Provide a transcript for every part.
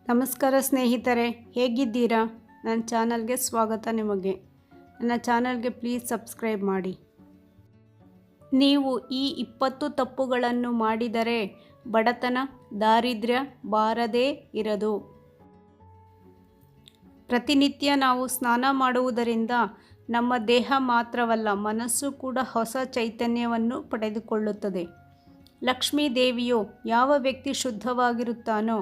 ನಮಸ್ಕಾರ ಸ್ನೇಹಿತರೆ, ಹೇಗಿದ್ದೀರಾ? ನನ್ನ ಚಾನಲ್ಗೆ ಸ್ವಾಗತ. ನಿಮಗೆ ನನ್ನ ಚಾನಲ್ಗೆ ಪ್ಲೀಸ್ ಸಬ್ಸ್ಕ್ರೈಬ್ ಮಾಡಿ. ನೀವು ಈ 20 ತಪ್ಪುಗಳನ್ನು ಮಾಡಿದರೆ ಬಡತನ, ದಾರಿದ್ರ್ಯ ಬಾರದೇ ಇರದು. ಪ್ರತಿನಿತ್ಯ ನಾವು ಸ್ನಾನ ಮಾಡುವುದರಿಂದ ನಮ್ಮ ದೇಹ ಮಾತ್ರವಲ್ಲ, ಮನಸ್ಸು ಕೂಡ ಹೊಸ ಚೈತನ್ಯವನ್ನು ಪಡೆದುಕೊಳ್ಳುತ್ತದೆ. ಲಕ್ಷ್ಮೀ ದೇವಿಯು ಯಾವ ವ್ಯಕ್ತಿ ಶುದ್ಧವಾಗಿರುತ್ತಾನೋ,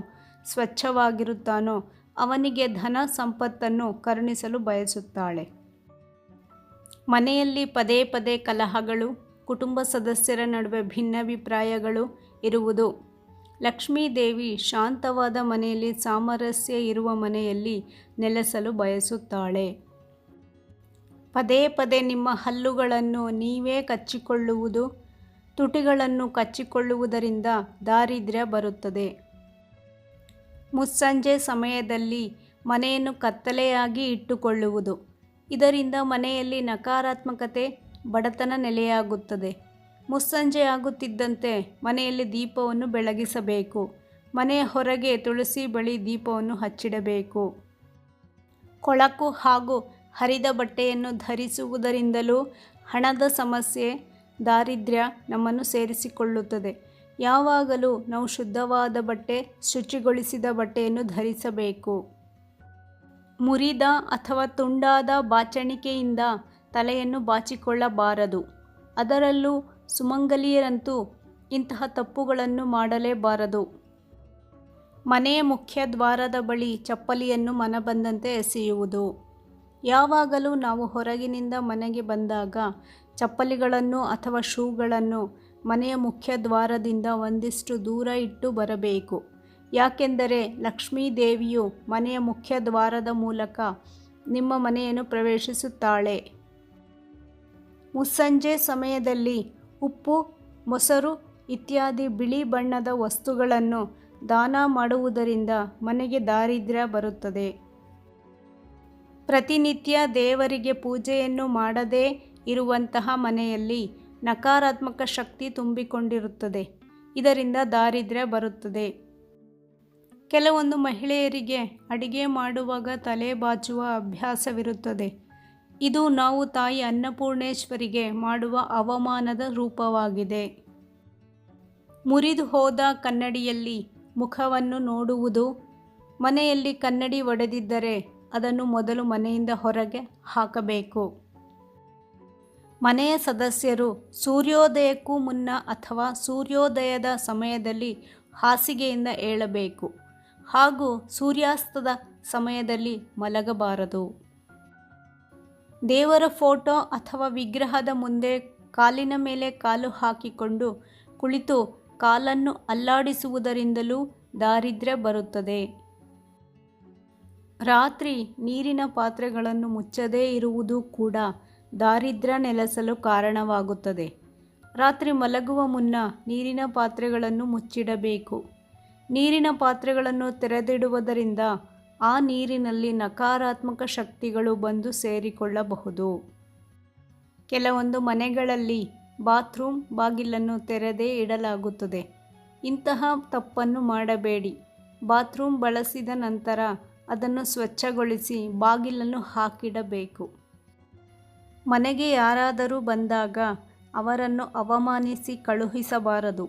ಸ್ವಚ್ಛವಾಗಿರುತ್ತಾನೋ ಅವನಿಗೆ ಧನ ಸಂಪತ್ತನ್ನು ಕರುಣಿಸಲು ಬಯಸುತ್ತಾಳೆ. ಮನೆಯಲ್ಲಿ ಪದೇ ಪದೇ ಕಲಹಗಳು, ಕುಟುಂಬ ಸದಸ್ಯರ ನಡುವೆ ಭಿನ್ನಾಭಿಪ್ರಾಯಗಳು ಇರುವುದು. ಲಕ್ಷ್ಮೀ ದೇವಿ ಶಾಂತವಾದ ಮನೆಯಲ್ಲಿ, ಸಾಮರಸ್ಯ ಇರುವ ಮನೆಯಲ್ಲಿ ನೆಲೆಸಲು ಬಯಸುತ್ತಾಳೆ. ಪದೇ ಪದೇ ನಿಮ್ಮ ಹಲ್ಲುಗಳನ್ನು ನೀವೇ ಕಚ್ಚಿಕೊಳ್ಳುವುದು, ತುಟಿಗಳನ್ನು ಕಚ್ಚಿಕೊಳ್ಳುವುದರಿಂದ ದಾರಿದ್ರ್ಯ ಬರುತ್ತದೆ. ಮುಸ್ಸಂಜೆ ಸಮಯದಲ್ಲಿ ಮನೆಯನ್ನು ಕತ್ತಲೆಯಾಗಿ ಇಟ್ಟುಕೊಳ್ಳುವುದು. ಇದರಿಂದ ಮನೆಯಲ್ಲಿ ನಕಾರಾತ್ಮಕತೆ, ಬಡತನ ನೆಲೆಯಾಗುತ್ತದೆ. ಮುಸ್ಸಂಜೆ ಆಗುತ್ತಿದ್ದಂತೆ ಮನೆಯಲ್ಲಿ ದೀಪವನ್ನು ಬೆಳಗಿಸಬೇಕು. ಮನೆಯ ಹೊರಗೆ ತುಳಸಿ ಬಳಿ ದೀಪವನ್ನು ಹಚ್ಚಿಡಬೇಕು. ಕೊಳಕು ಹಾಗೂ ಹರಿದ ಬಟ್ಟೆಯನ್ನು ಧರಿಸುವುದರಿಂದಲೂ ಹಣದ ಸಮಸ್ಯೆ, ದಾರಿದ್ರ್ಯ ನಮ್ಮನ್ನು ಸೇರಿಸಿಕೊಳ್ಳುತ್ತದೆ. ಯಾವಾಗಲೂ ನಾವು ಶುದ್ಧವಾದ ಬಟ್ಟೆ, ಶುಚಿಗೊಳಿಸಿದ ಬಟ್ಟೆಯನ್ನು ಧರಿಸಬೇಕು. ಮುರಿದ ಅಥವಾ ತುಂಡಾದ ಬಾಚಣಿಕೆಯಿಂದ ತಲೆಯನ್ನು ಬಾಚಿಕೊಳ್ಳಬಾರದು. ಅದರಲ್ಲೂ ಸುಮಂಗಲಿಯರಂತೂ ಇಂತಹ ತಪ್ಪುಗಳನ್ನು ಮಾಡಲೇಬಾರದು. ಮನೆಯ ಮುಖ್ಯ ದ್ವಾರದ ಬಳಿ ಚಪ್ಪಲಿಯನ್ನು ಮನಬಂದಂತೆ ಎಸೆಯುವುದು. ಯಾವಾಗಲೂ ನಾವು ಹೊರಗಿನಿಂದ ಮನೆಗೆ ಬಂದಾಗ ಚಪ್ಪಲಿಗಳನ್ನು ಅಥವಾ ಶೂಗಳನ್ನು ಮನೆಯ ಮುಖ್ಯ ದ್ವಾರದಿಂದ ಒಂದಿಷ್ಟು ದೂರ ಇಟ್ಟು ಬರಬೇಕು. ಯಾಕೆಂದರೆ ಲಕ್ಷ್ಮೀ ದೇವಿಯು ಮನೆಯ ಮುಖ್ಯ ದ್ವಾರದ ಮೂಲಕ ನಿಮ್ಮ ಮನೆಯನ್ನು ಪ್ರವೇಶಿಸುತ್ತಾಳೆ. ಮುಸ್ಸಂಜೆ ಸಮಯದಲ್ಲಿ ಉಪ್ಪು, ಮೊಸರು ಇತ್ಯಾದಿ ಬಿಳಿ ಬಣ್ಣದ ವಸ್ತುಗಳನ್ನು ದಾನ ಮಾಡುವುದರಿಂದ ಮನೆಗೆ ದಾರಿದ್ರ್ಯ ಬರುತ್ತದೆ. ಪ್ರತಿನಿತ್ಯ ದೇವರಿಗೆ ಪೂಜೆಯನ್ನು ಮಾಡದೇ ಇರುವಂತಹ ಮನೆಯಲ್ಲಿ ನಕಾರಾತ್ಮಕ ಶಕ್ತಿ ತುಂಬಿಕೊಂಡಿರುತ್ತದೆ. ಇದರಿಂದ ದಾರಿದ್ರ್ಯ ಬರುತ್ತದೆ. ಕೆಲವೊಂದು ಮಹಿಳೆಯರಿಗೆ ಅಡಿಗೆ ಮಾಡುವಾಗ ತಲೆ ಬಾಚುವ ಅಭ್ಯಾಸವಿರುತ್ತದೆ. ಇದು ನಾವು ತಾಯಿ ಅನ್ನಪೂರ್ಣೇಶ್ವರಿಗೆ ಮಾಡುವ ಅವಮಾನದ ರೂಪವಾಗಿದೆ. ಮುರಿದು ಹೋದ ಕನ್ನಡಿಯಲ್ಲಿ ಮುಖವನ್ನು ನೋಡುವುದು. ಮನೆಯಲ್ಲಿ ಕನ್ನಡಿ ಒಡೆದಿದ್ದರೆ ಅದನ್ನು ಮೊದಲು ಮನೆಯಿಂದ ಹೊರಗೆ ಹಾಕಬೇಕು. ಮನೆಯ ಸದಸ್ಯರು ಸೂರ್ಯೋದಯಕ್ಕೂ ಮುನ್ನ ಅಥವಾ ಸೂರ್ಯೋದಯದ ಸಮಯದಲ್ಲಿ ಹಾಸಿಗೆಯಿಂದ ಏಳಬೇಕು ಹಾಗೂ ಸೂರ್ಯಾಸ್ತದ ಸಮಯದಲ್ಲಿ ಮಲಗಬಾರದು. ದೇವರ ಫೋಟೋ ಅಥವಾ ವಿಗ್ರಹದ ಮುಂದೆ ಕಾಲಿನ ಮೇಲೆ ಕಾಲು ಹಾಕಿಕೊಂಡು ಕುಳಿತು ಕಾಲನ್ನು ಅಲ್ಲಾಡಿಸುವುದರಿಂದಲೂ ದಾರಿದ್ರ್ಯ ಬರುತ್ತದೆ. ರಾತ್ರಿ ನೀರಿನ ಪಾತ್ರೆಗಳನ್ನು ಮುಚ್ಚದೇ ಇರುವುದು ಕೂಡ ದಾರಿದ್ರ್ಯ ನೆಲೆಸಲು ಕಾರಣವಾಗುತ್ತದೆ. ರಾತ್ರಿ ಮಲಗುವ ಮುನ್ನ ನೀರಿನ ಪಾತ್ರೆಗಳನ್ನು ಮುಚ್ಚಿಡಬೇಕು. ನೀರಿನ ಪಾತ್ರೆಗಳನ್ನು ತೆರೆದಿಡುವುದರಿಂದ ಆ ನೀರಿನಲ್ಲಿ ನಕಾರಾತ್ಮಕ ಶಕ್ತಿಗಳು ಬಂದು ಸೇರಿಕೊಳ್ಳಬಹುದು. ಕೆಲವೊಂದು ಮನೆಗಳಲ್ಲಿ ಬಾತ್ರೂಮ್ ಬಾಗಿಲನ್ನು ತೆರೆದೇ ಇಡಲಾಗುತ್ತದೆ. ಇಂತಹ ತಪ್ಪನ್ನು ಮಾಡಬೇಡಿ. ಬಾತ್ರೂಮ್ ಬಳಸಿದ ನಂತರ ಅದನ್ನು ಸ್ವಚ್ಛಗೊಳಿಸಿ ಬಾಗಿಲನ್ನು ಹಾಕಿಡಬೇಕು. ಮನೆಗೆ ಯಾರಾದರೂ ಬಂದಾಗ ಅವರನ್ನು ಅವಮಾನಿಸಿ ಕಳುಹಿಸಬಾರದು.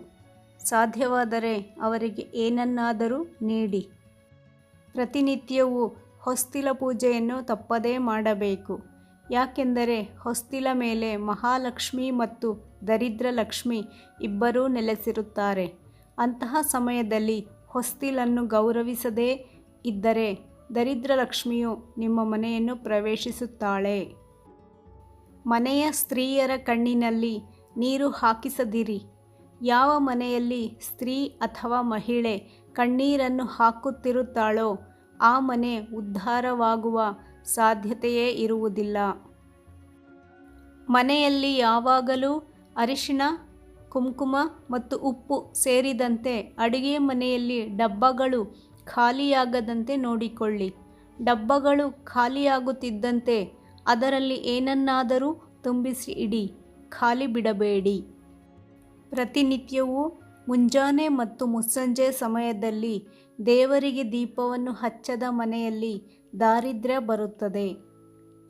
ಸಾಧ್ಯವಾದರೆ ಅವರಿಗೆ ಏನನ್ನಾದರೂ ನೀಡಿ. ಪ್ರತಿನಿತ್ಯವೂ ಹೊಸ್ತಿಲ ಪೂಜೆಯನ್ನು ತಪ್ಪದೇ ಮಾಡಬೇಕು. ಯಾಕೆಂದರೆ ಹೊಸ್ತಿಲ ಮೇಲೆ ಮಹಾಲಕ್ಷ್ಮಿ ಮತ್ತು ದರಿದ್ರ ಲಕ್ಷ್ಮಿ ಇಬ್ಬರೂ ನೆಲೆಸಿರುತ್ತಾರೆ. ಅಂತಹ ಸಮಯದಲ್ಲಿ ಹೊಸ್ತಿಲನ್ನು ಗೌರವಿಸದೇ ಇದ್ದರೆ ದರಿದ್ರ ಲಕ್ಷ್ಮಿಯು ನಿಮ್ಮ ಮನೆಯನ್ನು ಪ್ರವೇಶಿಸುತ್ತಾಳೆ. ಮನೆಯ ಸ್ತ್ರೀಯರ ಕಣ್ಣಿನಲ್ಲಿ ನೀರು ಹಾಕಿಸದಿರಿ. ಯಾವ ಮನೆಯಲ್ಲಿ ಸ್ತ್ರೀ ಅಥವಾ ಮಹಿಳೆ ಕಣ್ಣೀರನ್ನು ಹಾಕುತ್ತಿರುತ್ತಾಳೋ ಆ ಮನೆ ಉದ್ಧಾರವಾಗುವ ಸಾಧ್ಯತೆಯೇ ಇರುವುದಿಲ್ಲ. ಮನೆಯಲ್ಲಿ ಯಾವಾಗಲೂ ಅರಿಶಿಣ, ಕುಂಕುಮ ಮತ್ತು ಉಪ್ಪು ಸೇರಿದಂತೆ ಅಡುಗೆ ಮನೆಯಲ್ಲಿ ಡಬ್ಬಗಳು ಖಾಲಿಯಾಗದಂತೆ ನೋಡಿಕೊಳ್ಳಿ. ಡಬ್ಬಗಳು ಖಾಲಿಯಾಗುತ್ತಿದ್ದಂತೆ ಅದರಲ್ಲಿ ಏನನ್ನಾದರೂ ತುಂಬಿಸಿ ಇಡಿ, ಖಾಲಿ ಬಿಡಬೇಡಿ. ಪ್ರತಿನಿತ್ಯವೂ ಮುಂಜಾನೆ ಮತ್ತು ಮುಸ್ಸಂಜೆ ಸಮಯದಲ್ಲಿ ದೇವರಿಗೆ ದೀಪವನ್ನು ಹಚ್ಚದ ಮನೆಯಲ್ಲಿ ದಾರಿದ್ರ್ಯ ಬರುತ್ತದೆ.